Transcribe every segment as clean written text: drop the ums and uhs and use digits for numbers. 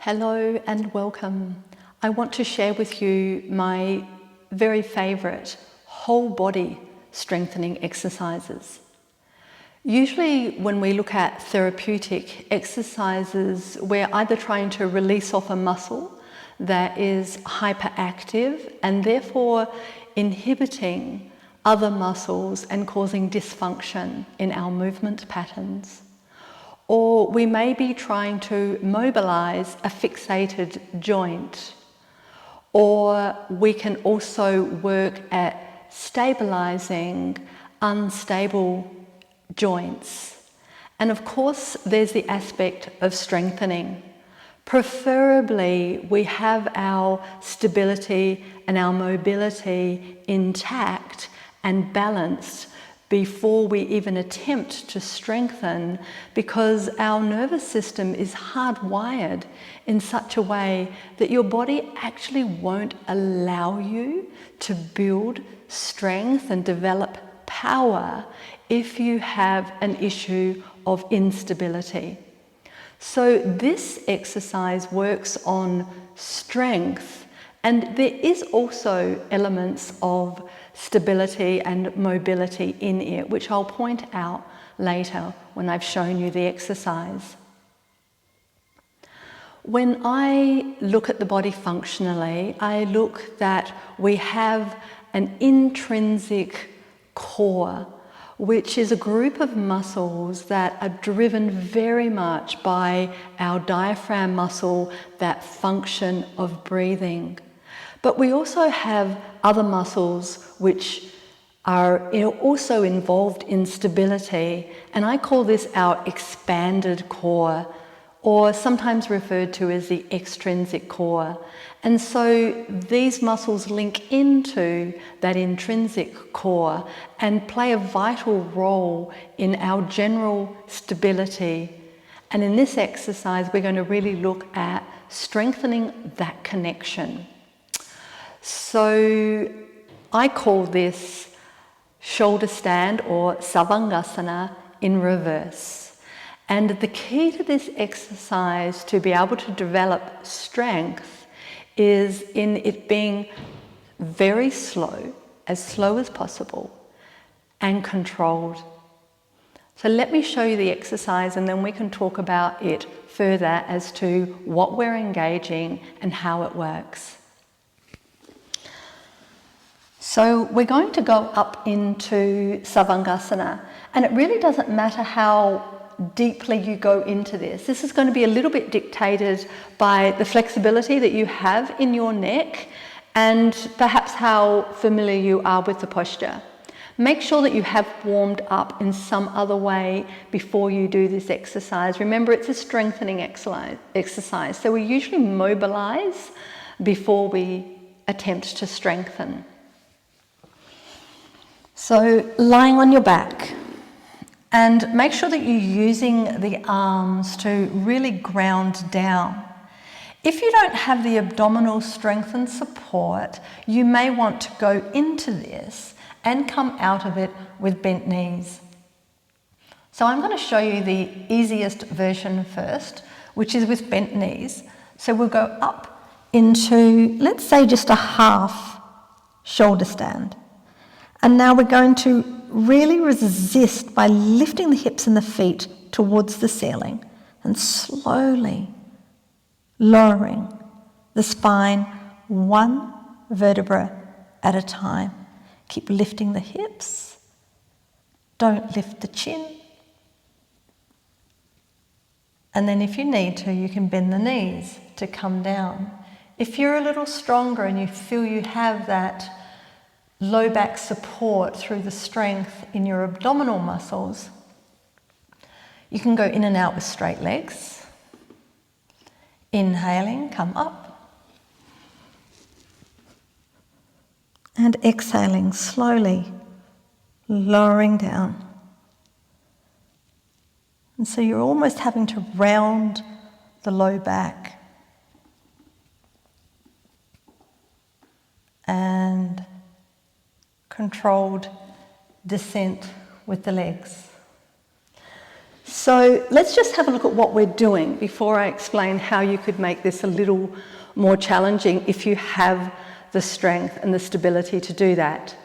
Hello and welcome. I want to share with you my very favourite whole body strengthening exercises. Usually when we look at therapeutic exercises, we're either trying to release off a muscle that is hyperactive and therefore inhibiting other muscles and causing dysfunction in our movement patterns. Or we may be trying to mobilize a fixated joint. Or we can also work at stabilizing unstable joints. And of course, there's the aspect of strengthening. Preferably, we have our stability and our mobility intact and balanced before we even attempt to strengthen, because our nervous system is hardwired in such a way that your body actually won't allow you to build strength and develop power if you have an issue of instability. So this exercise works on strength, and there is also elements of stability and mobility in it, which I'll point out later when I've shown you the exercise. When I look at the body functionally, I look that we have an intrinsic core, which is a group of muscles that are driven very much by our diaphragm muscle, that function of breathing. But we also have other muscles which are also involved in stability, and I call this our expanded core, or sometimes referred to as the extrinsic core. And so these muscles link into that intrinsic core and play a vital role in our general stability. And in this exercise, we're going to really look at strengthening that connection. So I call this shoulder stand, or Savangasana, in reverse. And the key to this exercise to be able to develop strength is in it being very slow as possible, and controlled. So let me show you the exercise, and then we can talk about it further as to what we're engaging and how it works. So we're going to go up into Savangasana, and it really doesn't matter how deeply you go into this. This is going to be a little bit dictated by the flexibility that you have in your neck and perhaps how familiar you are with the posture. Make sure that you have warmed up in some other way before you do this exercise. Remember, it's a strengthening exercise, so we usually mobilize before we attempt to strengthen. So lying on your back, and make sure that you're using the arms to really ground down. If you don't have the abdominal strength and support, you may want to go into this and come out of it with bent knees. So I'm going to show you the easiest version first, which is with bent knees. So we'll go up into, let's say, just a half shoulder stand. And now we're going to really resist by lifting the hips and the feet towards the ceiling and slowly lowering the spine one vertebra at a time. Keep lifting the hips. Don't lift the chin. And then if you need to, you can bend the knees to come down. If you're a little stronger and you feel you have that low back support through the strength in your abdominal muscles, you can go in and out with straight legs. Inhaling, come up. And exhaling slowly, lowering down. And so you're almost having to round the low back. And controlled descent with the legs. So let's just have a look at what we're doing before I explain how you could make this a little more challenging if you have the strength and the stability to do that.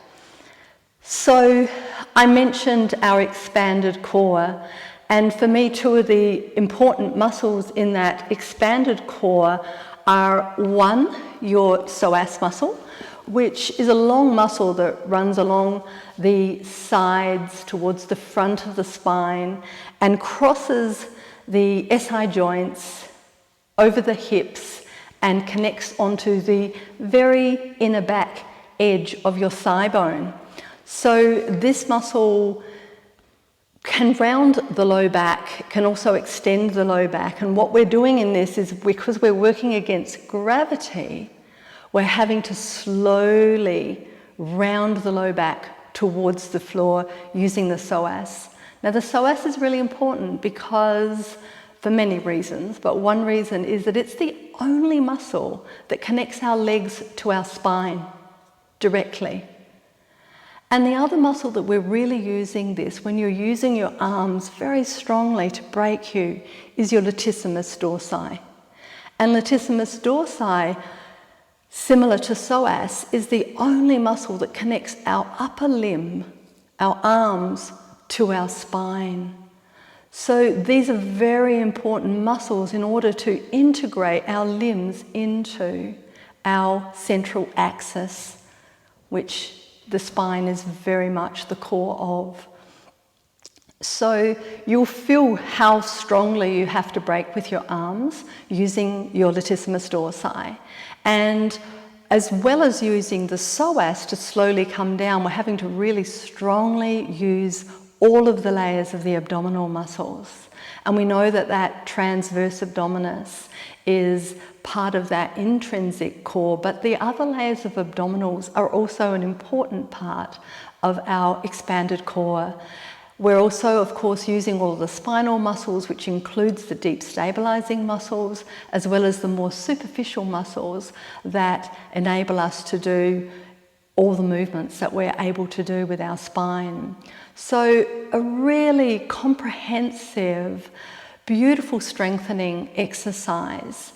So I mentioned our expanded core, and for me, two of the important muscles in that expanded core are, one, your psoas muscle, which is a long muscle that runs along the sides towards the front of the spine and crosses the SI joints over the hips and connects onto the very inner back edge of your thigh bone. So this muscle can round the low back, can also extend the low back, and what we're doing in this is, because we're working against gravity, we're having to slowly round the low back towards the floor using the psoas. Now the psoas is really important because, for many reasons, but one reason is that it's the only muscle that connects our legs to our spine directly. And the other muscle that we're really using this, when you're using your arms very strongly to break you, is your latissimus dorsi. And latissimus dorsi, similar to psoas, is the only muscle that connects our upper limb, our arms, to our spine. So these are very important muscles in order to integrate our limbs into our central axis, which the spine is very much the core of. So you'll feel how strongly you have to break with your arms using your latissimus dorsi. And as well as using the psoas to slowly come down, we're having to really strongly use all of the layers of the abdominal muscles. And we know that that transverse abdominis is part of that intrinsic core, but the other layers of abdominals are also an important part of our expanded core. We're also, of course, using all of the spinal muscles, which includes the deep stabilizing muscles, as well as the more superficial muscles that enable us to do all the movements that we're able to do with our spine. So a really comprehensive, beautiful strengthening exercise.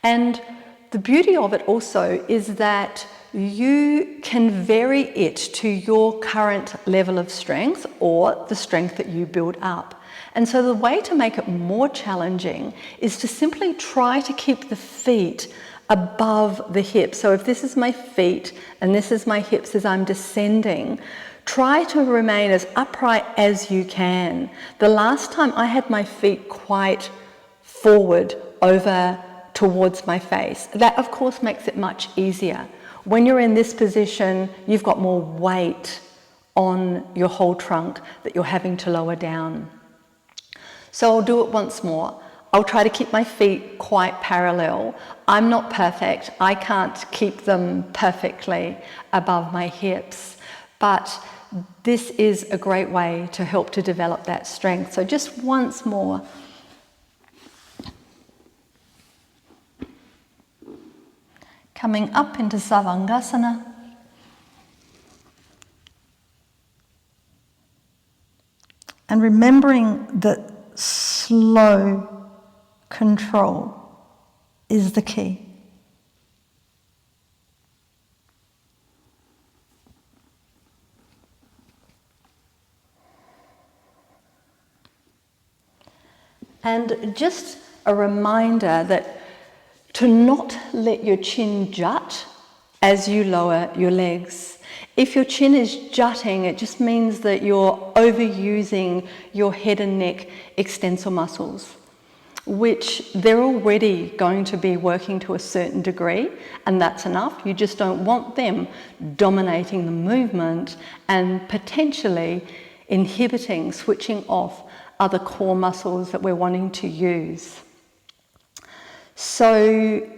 And the beauty of it also is that you can vary it to your current level of strength or the strength that you build up. And so the way to make it more challenging is to simply try to keep the feet above the hips. So if this is my feet and this is my hips as I'm descending, try to remain as upright as you can. The last time I had my feet quite forward over towards my face. That of course makes it much easier. When you're in this position, you've got more weight on your whole trunk that you're having to lower down. So I'll do it once more. I'll try to keep my feet quite parallel. I'm not perfect. I can't keep them perfectly above my hips, but this is a great way to help to develop that strength. So just once more. Coming up into Savangasana. And remembering that slow control is the key. And just a reminder that to not let your chin jut as you lower your legs. If your chin is jutting, it just means that you're overusing your head and neck extensor muscles, which they're already going to be working to a certain degree, and that's enough. You just don't want them dominating the movement and potentially inhibiting, switching off other core muscles that we're wanting to use. So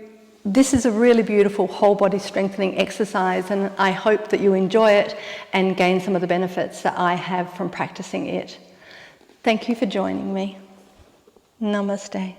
this is a really beautiful whole body strengthening exercise, and I hope that you enjoy it and gain some of the benefits that I have from practicing it. Thank you for joining me. Namaste.